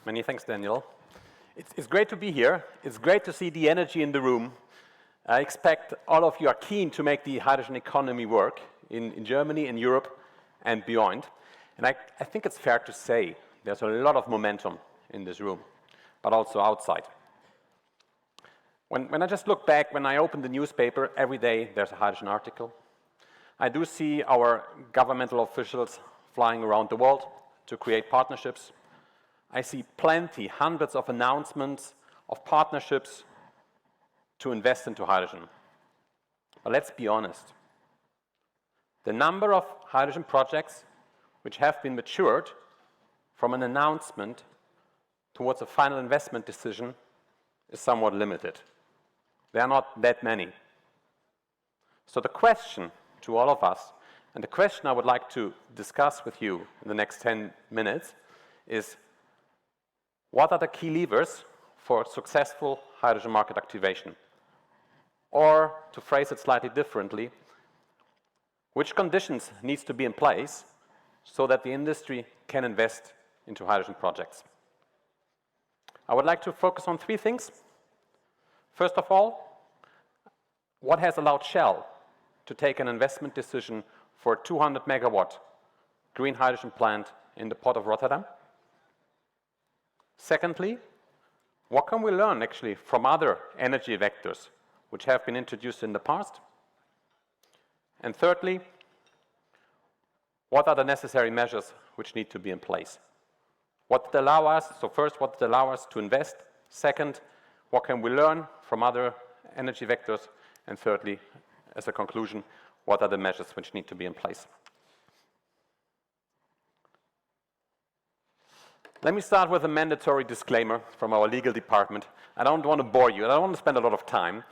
Many thanks, Daniel. It's great to be here. It's great to see the energy in the room. I expect all of you are keen to make the hydrogen economy work in Germany, in Europe, and beyond. And I think it's fair to say there's a lot of momentum in this room, but also outside. When I just look back, when I open the newspaper, every day there's a hydrogen article. I do see our governmental officials flying around the world to create partnerships. I see plenty, hundreds of announcements of partnerships to invest into hydrogen. But let's be honest. The number of hydrogen projects which have been matured from an announcement towards a final investment decision is somewhat limited. There are not that many. So the question to all of us, and the question I would like to discuss with you in the next 10 minutes is, what are the key levers for successful hydrogen market activation? Or, to phrase it slightly differently, which conditions needs to be in place so that the industry can invest into hydrogen projects? I would like to focus on three things. First of all, what has allowed Shell to take an investment decision for a 200 megawatt green hydrogen plant in the port of Rotterdam? Secondly, what can we learn actually from other energy vectors which have been introduced in the past? And thirdly, what are the necessary measures which need to be in place? What did allow us, so first, what did allow us to invest? Second, what can we learn from other energy vectors? And thirdly, as a conclusion, what are the measures which need to be in place? Let me start with a mandatory disclaimer from our legal department. I don't want to bore you, I don't want to spend a lot of time,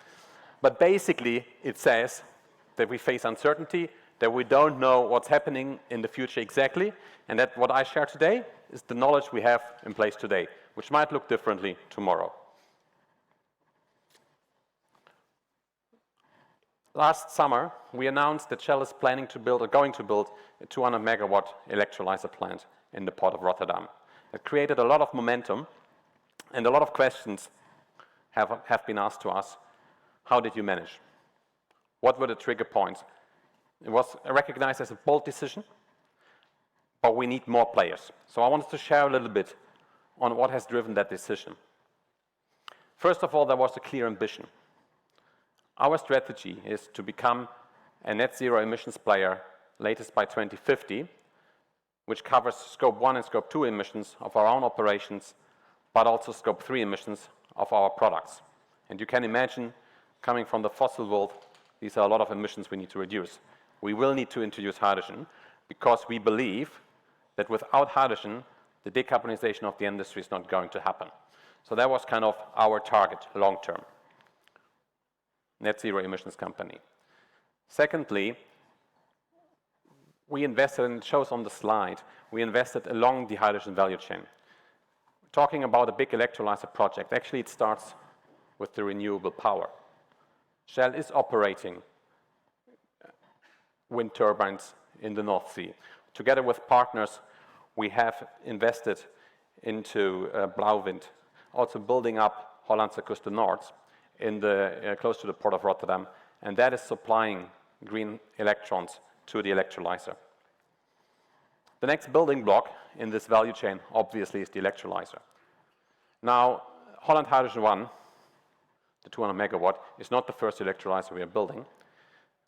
but basically it says that we face uncertainty, that we don't know what's happening in the future exactly, and that what I share today is the knowledge we have in place today, which might look differently tomorrow. Last summer, we announced that Shell is planning to build, or going to build, a 200 megawatt electrolyzer plant in the port of Rotterdam. It created a lot of momentum, and a lot of questions have been asked to us. How did you manage? What were the trigger points? It was recognized as a bold decision, but we need more players. So I wanted to share a little bit on what has driven that decision. First of all, there was a clear ambition. Our strategy is to become a net zero emissions player latest by 2050, which covers Scope 1 and Scope 2 emissions of our own operations, but also Scope 3 emissions of our products. And you can imagine, coming from the fossil world, these are a lot of emissions we need to reduce. We will need to introduce hydrogen because we believe that without hydrogen, the decarbonization of the industry is not going to happen. So that was kind of our target long term. Net zero emissions company. Secondly, we invested, and it shows on the slide, we invested along the hydrogen value chain. Talking about a big electrolyzer project, actually it starts with the renewable power. Shell is operating wind turbines in the North Sea. Together with partners, we have invested into Blauwind, also building up Hollandse Kust Noord in the, close to the port of Rotterdam, and that is supplying green electrons to the electrolyzer. The next building block in this value chain, obviously, is the electrolyzer. Now, Holland Hydrogen 1, the 200 megawatt, is not the first electrolyzer we are building.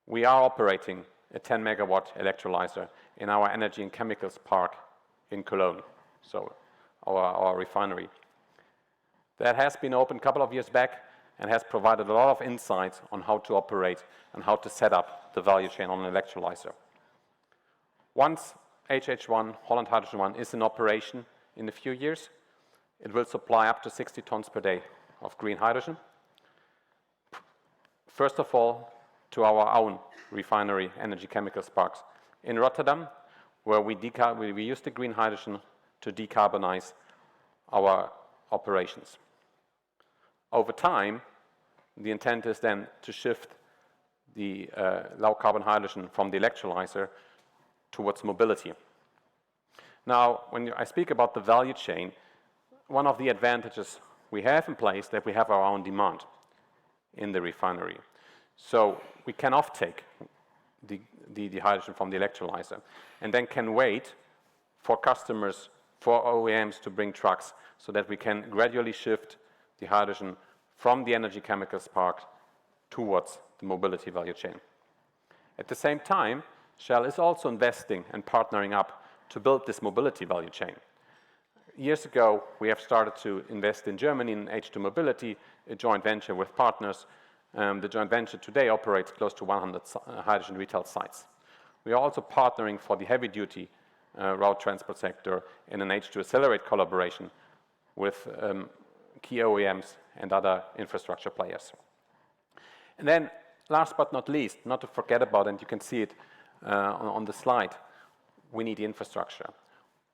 We are operating a 10 megawatt electrolyzer in our energy and chemicals park in Cologne, so our refinery. That has been opened a couple of years back and has provided a lot of insights on how to operate and how to set up the value chain on an electrolyzer. Once HH1, Holland Hydrogen 1, is in operation in a few years, it will supply up to 60 tons per day of green hydrogen. First of all, to our own refinery energy chemicals parks in Rotterdam, where we use the green hydrogen to decarbonize our operations. Over time, the intent is then to shift the low-carbon hydrogen from the electrolyzer towards mobility. Now, when I speak about the value chain, one of the advantages we have in place that we have our own demand in the refinery. So we can offtake the hydrogen from the electrolyzer and then can wait for customers, for OEMs to bring trucks so that we can gradually shift the hydrogen from the energy chemicals park towards the mobility value chain. At the same time, Shell is also investing and partnering up to build this mobility value chain. Years ago, we have started to invest in Germany in H2 Mobility, a joint venture with partners. The joint venture today operates close to 100 hydrogen retail sites. We are also partnering for the heavy-duty road transport sector in an H2 Accelerate collaboration with key OEMs and other infrastructure players. And then, last but not least, not to forget about, and you can see it on the slide, we need the infrastructure.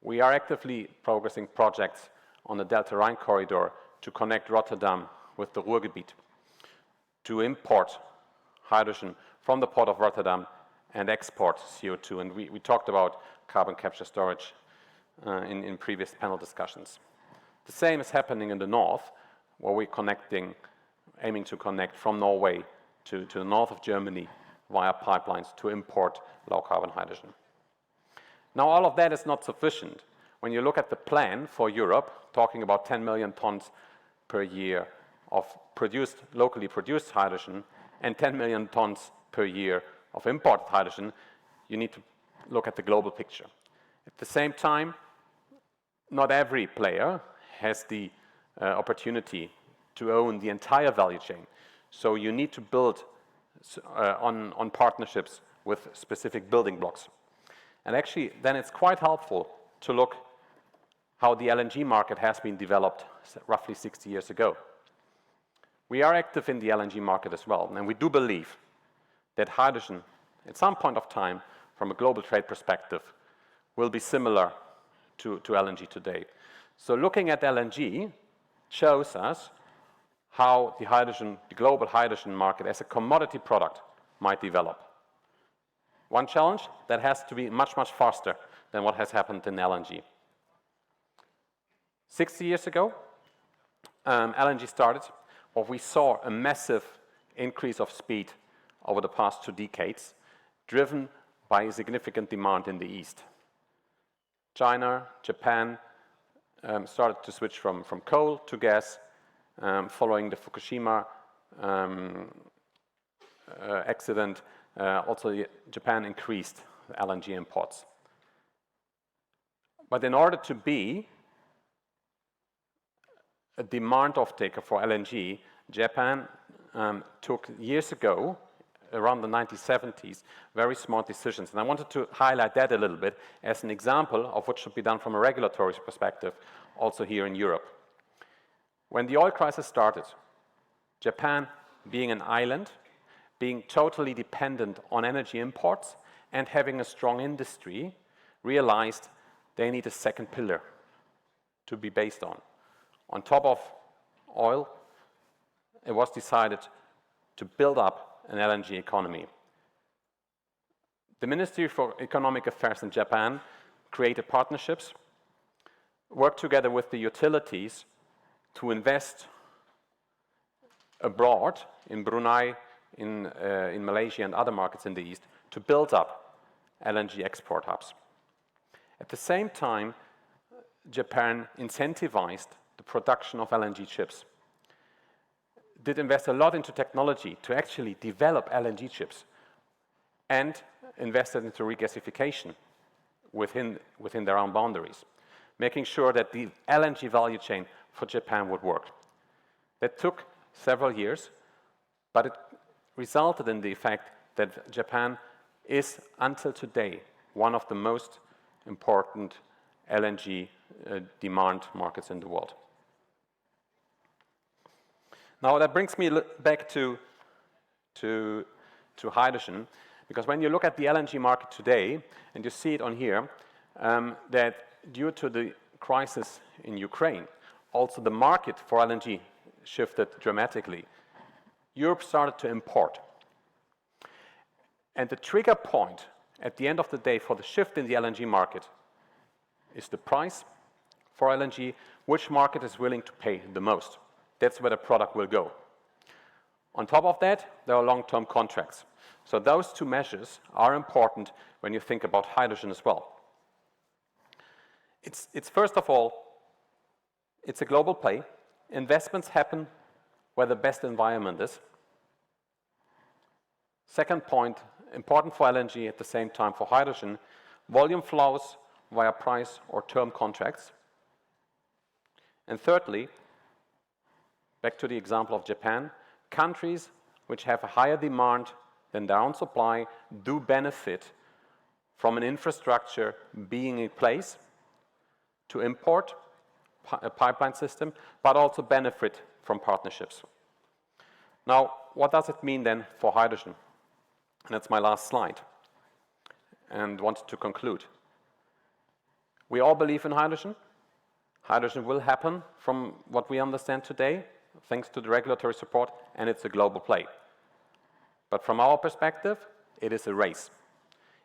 We are actively progressing projects on the Delta Rhine corridor to connect Rotterdam with the Ruhrgebiet, to import hydrogen from the port of Rotterdam and export CO2. And we talked about carbon capture storage in previous panel discussions. The same is happening in the north, where we're aiming to connect from Norway to the north of Germany via pipelines to import low-carbon hydrogen. Now, all of that is not sufficient. When you look at the plan for Europe, talking about 10 million tons per year of locally produced hydrogen and 10 million tons per year of imported hydrogen, you need to look at the global picture. At the same time, not every player has the opportunity to own the entire value chain. So you need to build on partnerships with specific building blocks. And actually, then it's quite helpful to look how the LNG market has been developed roughly 60 years ago. We are active in the LNG market as well, and we do believe that hydrogen, at some point of time, from a global trade perspective, will be similar to LNG today. So looking at LNG shows us how the global hydrogen market as a commodity product might develop. One challenge, that has to be much, much faster than what has happened in LNG. 60 years ago, LNG started, but we saw a massive increase of speed over the past 2 decades, driven by a significant demand in the East. China, Japan started to switch from coal to gas, following the Fukushima accident. Also, Japan increased LNG imports. But in order to be a demand off-taker for LNG, Japan took years ago, around the 1970s, very smart decisions. And I wanted to highlight that a little bit as an example of what should be done from a regulatory perspective, also here in Europe. When the oil crisis started, Japan, being an island, being totally dependent on energy imports and having a strong industry, realized they need a second pillar to be based on. On top of oil, it was decided to build up an LNG economy. The Ministry for Economic Affairs in Japan created partnerships, worked together with the utilities to invest abroad in Brunei, in Malaysia and other markets in the East, to build up LNG export hubs. At the same time, Japan incentivized the production of LNG chips, did invest a lot into technology to actually develop LNG chips, and invested into regasification within their own boundaries, making sure that the LNG value chain for Japan would work. That took several years, but it resulted in the fact that Japan is, until today, one of the most important LNG demand markets in the world. Now that brings me back to hydrogen, because when you look at the LNG market today, and you see it on here, that due to the crisis in Ukraine, also the market for LNG shifted dramatically. Europe started to import. And the trigger point at the end of the day for the shift in the LNG market is the price for LNG, which market is willing to pay the most. That's where the product will go. On top of that, there are long-term contracts. So those two measures are important when you think about hydrogen as well. It's first of all, it's a global play. Investments happen where the best environment is. Second point, important for LNG at the same time for hydrogen, volume flows via price or term contracts. And thirdly, back to the example of Japan, countries which have a higher demand than their own supply do benefit from an infrastructure being in place to import a pipeline system, but also benefit from partnerships. Now, what does it mean then for hydrogen? And that's my last slide, and wanted to conclude. We all believe in hydrogen. Hydrogen will happen from what we understand today, thanks to the regulatory support, and it's a global play. But from our perspective, it is a race.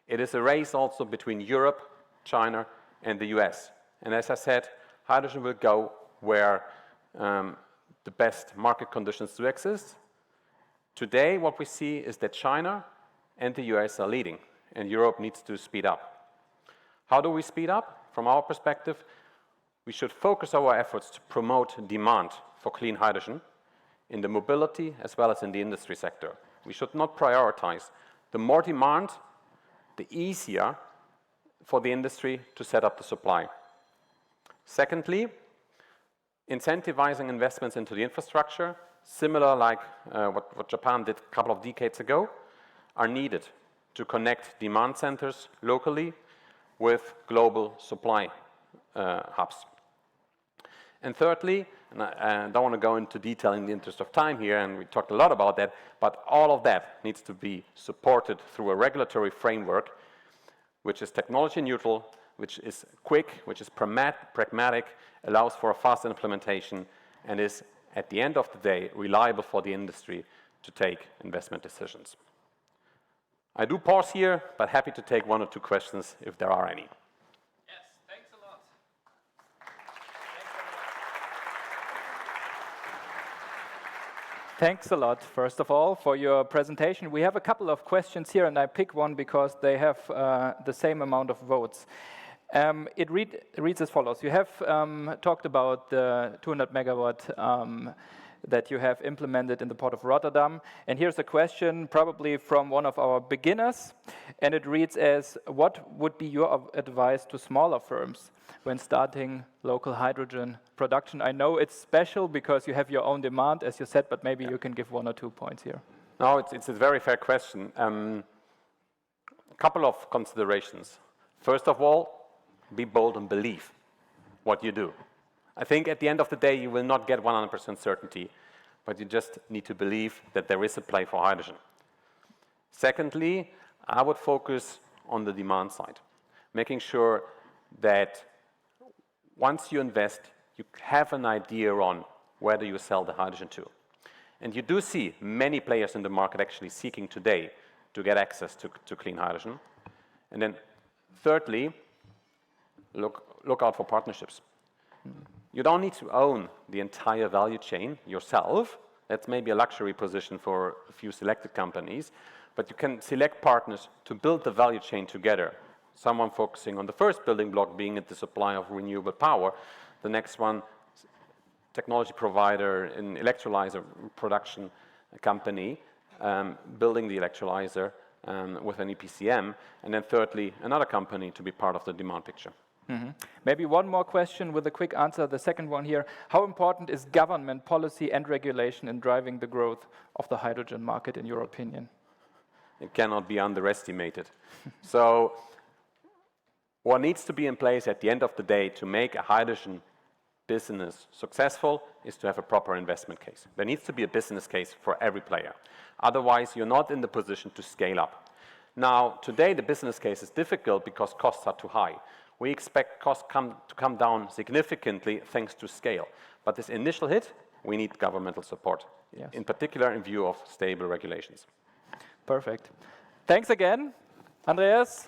It is a race also between Europe, China, and the US. And as I said, hydrogen will go where the best market conditions do exist. Today, what we see is that China and the US are leading, and Europe needs to speed up. How do we speed up? From our perspective, we should focus our efforts to promote demand for clean hydrogen in the mobility as well as in the industry sector. We should not prioritize. The more demand, the easier for the industry to set up the supply. Secondly, incentivizing investments into the infrastructure, similar like what Japan did a couple of decades ago, are needed to connect demand centers locally with global supply hubs. And thirdly, and I don't want to go into detail in the interest of time here, and we talked a lot about that, but all of that needs to be supported through a regulatory framework which is technology neutral, which is quick, which is pragmatic, allows for a fast implementation, and is, at the end of the day, reliable for the industry to take investment decisions. I do pause here, but happy to take one or two questions if there are any. Yes, thanks a lot. Thanks a lot, first of all, for your presentation. We have a couple of questions here, and I pick one because they have the same amount of votes. It reads as follows. You have talked about the 200 megawatt that you have implemented in the port of Rotterdam. And here's a question, probably from one of our beginners. And it reads as, what would be your advice to smaller firms when starting local hydrogen production? I know it's special because you have your own demand, as you said, but maybe you can give 1 or 2 points here. No, it's a very fair question. A couple of considerations. First of all, be bold and believe what you do. I think at the end of the day, you will not get 100% certainty, but you just need to believe that there is a play for hydrogen. Secondly, I would focus on the demand side, making sure that once you invest, you have an idea on where do you sell the hydrogen to. And you do see many players in the market actually seeking today to get access to clean hydrogen. And then thirdly, look out for partnerships. You don't need to own the entire value chain yourself. That's maybe a luxury position for a few selected companies, but you can select partners to build the value chain together. Someone focusing on the first building block being at the supply of renewable power, the next one, technology provider, an electrolyzer production company, building the electrolyzer with an EPCM, and then thirdly, another company to be part of the demand picture. Mm-hmm. Maybe one more question with a quick answer, the second one here. How important is government policy and regulation in driving the growth of the hydrogen market, in your opinion? It cannot be underestimated. So what needs to be in place at the end of the day to make a hydrogen business successful is to have a proper investment case. There needs to be a business case for every player. Otherwise, you're not in the position to scale up. Now, today the business case is difficult because costs are too high. We expect costs to come down significantly thanks to scale. But this initial hit, we need governmental support, yes, in particular in view of stable regulations. Perfect. Thanks again, Andreas.